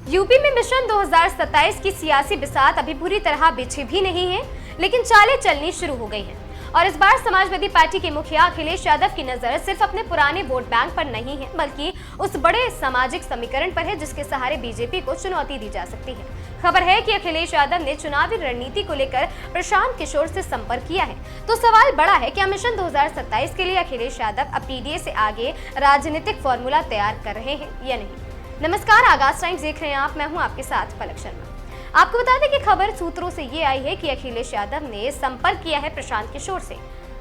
UP में mission 2027 की सियासी बिसात अभी पूरी तरह बिछी भी नहीं है, लेकिन चालें चलनी शुरू हो गई हैं। और इस बार समाजवादी पार्टी के मुखिया अखिलेश यादव की नजर सिर्फ अपने पुराने वोट बैंक पर नहीं है, बल्कि उस बड़े सामाजिक समीकरण पर है जिसके सहारे बीजेपी को चुनौती दी जा सकती है। खबर है कि अखिलेश यादव ने चुनावी रणनीति को लेकर प्रशांत किशोर से संपर्क किया है। तो सवाल बड़ा है, क्या मिशन 2027 के लिए अखिलेश यादव अब पीडीए से आगे राजनीतिक फॉर्मूला तैयार कर रहे हैं या नहीं? नमस्कार, आगाज टाइम्स देख रहे हैं आप। मैं हूं आपके साथ पलक शर्मा। आपको बता दें कि खबर सूत्रों से ये आई है कि अखिलेश यादव ने संपर्क किया है प्रशांत किशोर से।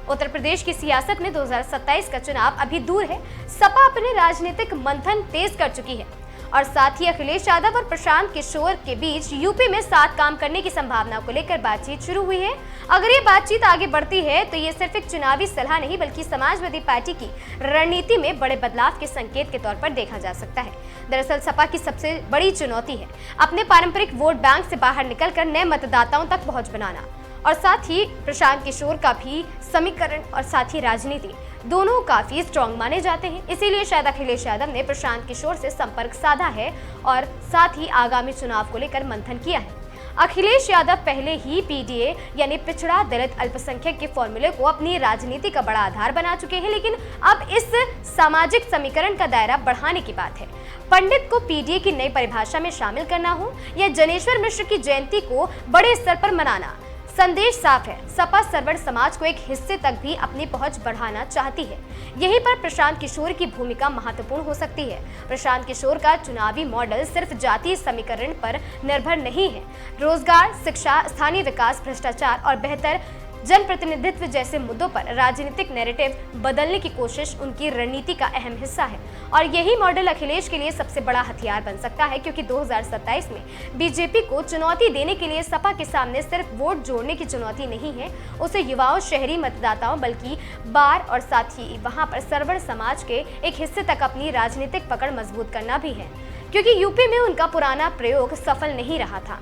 उत्तर प्रदेश की सियासत में 2027 का चुनाव अभी दूर है। सपा अपने राजनीतिक मंथन तेज कर चुकी है और साथ ही अखिलेश यादव और प्रशांत किशोर के बीच यूपी में साथ काम करने की संभावना को लेकर बातचीत शुरू हुई है। अगर ये बातचीत आगे बढ़ती है तो ये सिर्फ एक चुनावी सलाह नहीं, बल्कि समाजवादी पार्टी की रणनीति में बड़े बदलाव के संकेत के तौर पर देखा जा सकता है। दरअसल सपा की सबसे बड़ी चुनौती है अपने पारंपरिक वोट बैंक से बाहर निकलकर नए मतदाताओं तक पहुंच बनाना, और साथ ही प्रशांत किशोर का भी समीकरण और साथ ही राजनीति दोनों काफी स्ट्रॉन्ग माने जाते हैं। इसीलिए शायद अखिलेश यादव ने प्रशांत किशोर से संपर्क साधा है और साथ ही आगामी चुनाव को लेकर मंथन किया है। अखिलेश यादव पहले ही पीडीए यानी पिछड़ा दलित अल्पसंख्यक के फॉर्मूले को अपनी राजनीति का बड़ा आधार बना चुके हैं, लेकिन अब इस सामाजिक समीकरण का दायरा बढ़ाने की बात है। पंडित को पीडीए की नई परिभाषा में शामिल करना हो या जनेश्वर मिश्र की जयंती को बड़े स्तर पर मनाना, संदेश साफ है, सपा सर्वण समाज को एक हिस्से तक भी अपनी पहुंच बढ़ाना चाहती है। यहीं पर प्रशांत किशोर की भूमिका महत्वपूर्ण हो सकती है। प्रशांत किशोर का चुनावी मॉडल सिर्फ जातीय समीकरण पर निर्भर नहीं है। रोजगार, शिक्षा, स्थानीय विकास, भ्रष्टाचार और बेहतर जनप्रतिनिधित्व जैसे मुद्दों पर राजनीतिक नैरेटिव बदलने की कोशिश उनकी रणनीति का अहम हिस्सा है। और यही मॉडल अखिलेश के लिए सबसे बड़ा हथियार बन सकता है, क्योंकि 2027 में बीजेपी को चुनौती देने के लिए सपा के सामने सिर्फ वोट जोड़ने की चुनौती नहीं है, उसे युवाओं, शहरी मतदाताओं, बल्कि बार और साथ ही वहां पर सर्वण समाज के एक हिस्से तक अपनी राजनीतिक पकड़ मजबूत करना भी है। क्योंकि यूपी में उनका पुराना प्रयोग सफल नहीं रहा था,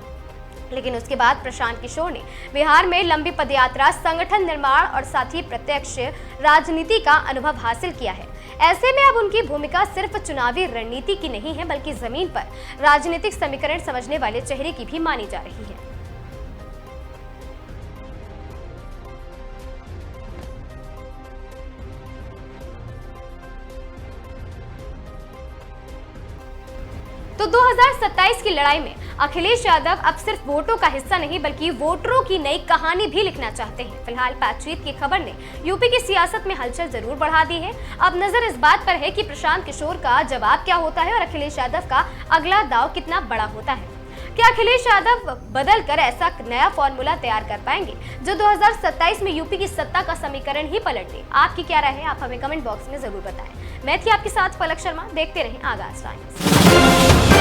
लेकिन उसके बाद प्रशांत किशोर ने बिहार में लंबी पदयात्रा, संगठन निर्माण और साथ ही प्रत्यक्ष राजनीति का अनुभव हासिल किया है। ऐसे में अब उनकी भूमिका सिर्फ चुनावी रणनीति की नहीं है, बल्कि जमीन पर राजनीतिक समीकरण समझने वाले चेहरे की भी मानी जा रही है। तो 2027 की लड़ाई में अखिलेश यादव अब सिर्फ वोटों का हिस्सा नहीं, बल्कि वोटरों की नई कहानी भी लिखना चाहते हैं। फिलहाल बातचीत की खबर ने यूपी की सियासत में हलचल जरूर बढ़ा दी है। अब नजर इस बात पर है कि प्रशांत किशोर का जवाब क्या होता है और अखिलेश यादव का अगला दांव कितना बड़ा होता है। क्या अखिलेश यादव बदल कर ऐसा नया फॉर्मूला तैयार कर पाएंगे जो 2027 में यूपी की सत्ता का समीकरण ही पलट दे? आपकी क्या राय है? आप हमें कमेंट बॉक्स में जरूर बताएं। मैं थी आपके साथ पलक शर्मा। देखते रहें आगाज टाइम्स।